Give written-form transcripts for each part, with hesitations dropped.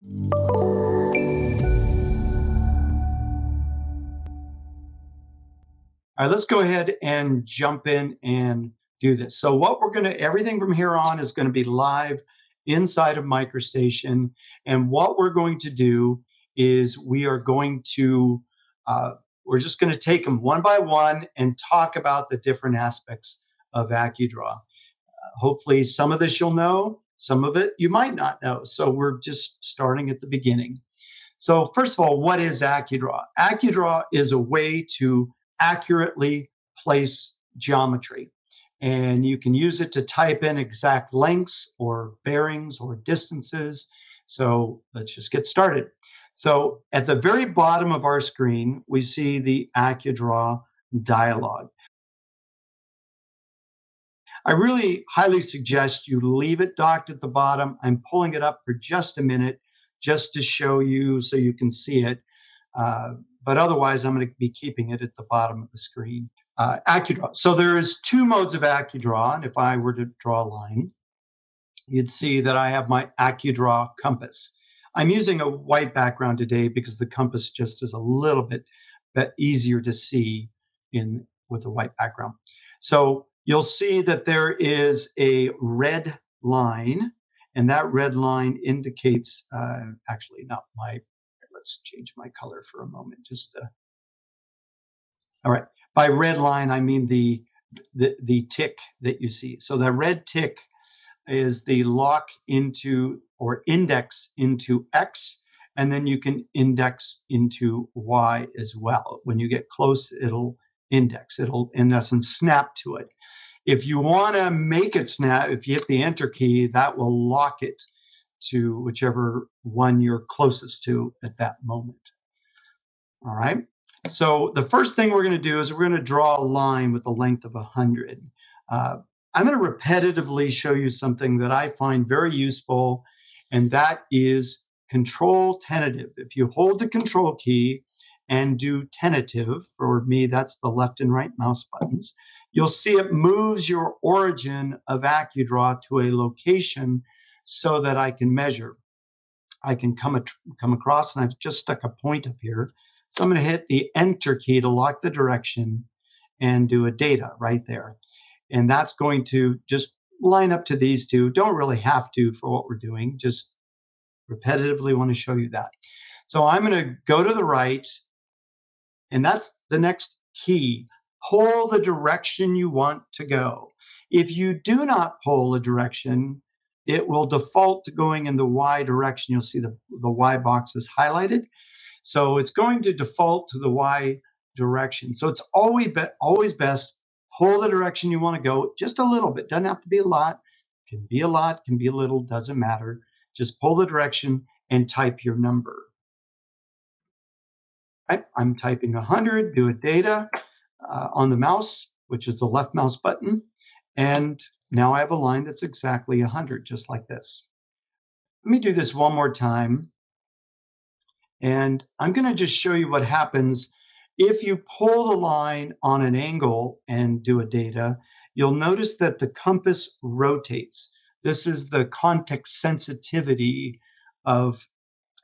All right, let's go ahead and jump in and do this. So what we're going to, everything from here on is going to be live inside of MicroStation. And what we're going to do is we're just going to take them one by one and talk about the different aspects of Accudraw. Hopefully some of this you'll know, some of it you might not know. So we're just starting at the beginning. So first of all, what is Accudraw? Accudraw is a way to accurately place geometry. And you can use it to type in exact lengths or bearings or distances. So let's just get started. So at the very bottom of our screen, we see the Accudraw dialog. I really highly suggest you leave it docked at the bottom. I'm pulling it up for just a minute just to show you so you can see it. But otherwise, I'm going to be keeping it at the bottom of the screen. Accudraw. So there is two modes of Accudraw. And if I were to draw a line, you'd see that I have my Accudraw compass. I'm using a white background today because the compass just is a little bit easier to see with a white background. So you'll see that there is a red line, and that red line indicates, actually not my, let's change my color for a moment. All right. By red line, I mean the tick that you see. So the red tick is the lock into or index into X, and then you can index into Y as well. When you get close, it'll index. It'll, in essence, snap to it. If you want to make it snap, if you hit the Enter key, that will lock it to whichever one you're closest to at that moment. All right. So the first thing we're going to do is we're going to draw a line with a length of 100. I'm going to repetitively show you something that I find very useful, and that is control tentative. If you hold the control key and do tentative, for me, that's the left and right mouse buttons, you'll see it moves your origin of Accudraw to a location so that I can measure. I can come across, and I've just stuck a point up here. So I'm going to hit the Enter key to lock the direction and do a data right there. And that's going to just line up to these two. Don't really have to for what we're doing. Just repetitively want to show you that. So I'm going to go to the right, and that's the next key. Pull the direction you want to go. If you do not pull a direction, it will default to going in the Y direction. You'll see the Y box is highlighted. So it's going to default to the Y direction. So it's always best, pull the direction you want to go, just a little bit. Doesn't have to be a lot. Can be a lot, can be a little, doesn't matter. Just pull the direction and type your number. Right, I'm typing 100, do a data on the mouse, which is the left mouse button. And now I have a line that's exactly 100, just like this. Let me do this one more time. And I'm going to just show you what happens if you pull the line on an angle and do a data. You'll notice that the compass rotates. This is the context sensitivity of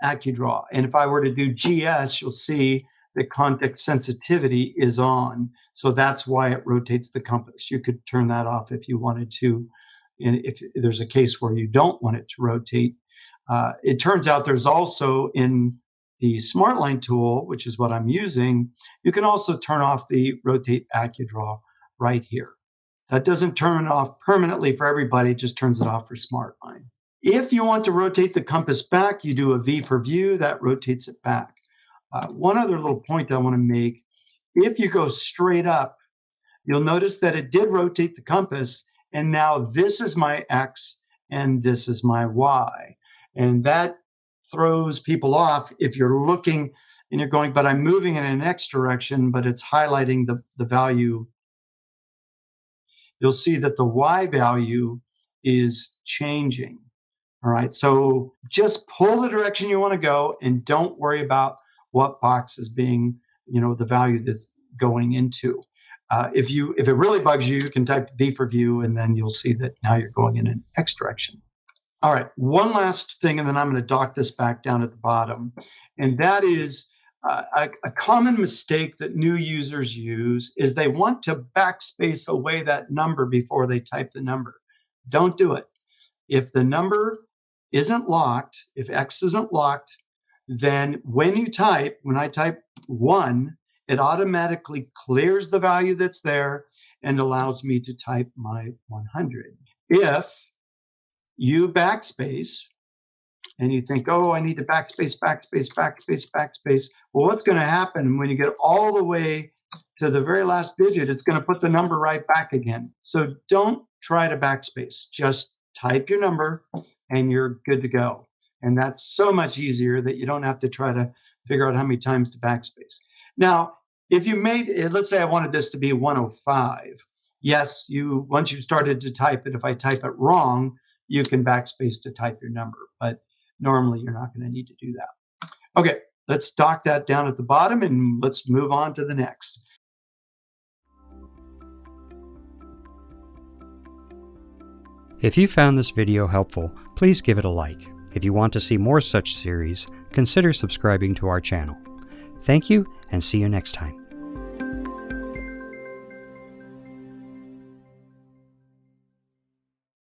Accudraw. And if I were to do GS, you'll see the context sensitivity is on. So that's why it rotates the compass. You could turn that off if you wanted to. And if there's a case where you don't want it to rotate. It turns out there's also in the Smart Line tool, which is what I'm using, you can also turn off the Rotate Accudraw right here. That doesn't turn it off permanently for everybody, it just turns it off for Smart Line. If you want to rotate the compass back, you do a V for view, that rotates it back. One other little point I want to make, if you go straight up, you'll notice that it did rotate the compass, and now this is my X and this is my Y. And that throws people off if you're looking and you're going, but I'm moving in an X direction, but it's highlighting the value. You'll see that the Y value is changing. All right, so just pull the direction you want to go and don't worry about what box is being, the value that's going into. If it really bugs you, you can type V for view, and then you'll see that now you're going in an X direction. All right, one last thing, and then I'm going to dock this back down at the bottom. And that is a common mistake that new users use is they want to backspace away that number before they type the number. Don't do it. If the number isn't locked, if X isn't locked, then when I type 1, it automatically clears the value that's there and allows me to type my 100. If you backspace and you think, oh, I need to backspace. Well, what's going to happen when you get all the way to the very last digit? It's going to put the number right back again. So don't try to backspace. Just type your number and you're good to go. And that's so much easier that you don't have to try to figure out how many times to backspace. Now, if you made it, let's say I wanted this to be 105. Yes, once you started to type it, if I type it wrong, you can backspace to type your number, but normally you're not going to need to do that. Okay, let's dock that down at the bottom and let's move on to the next. If you found this video helpful, please give it a like. If you want to see more such series, consider subscribing to our channel. Thank you, and see you next time.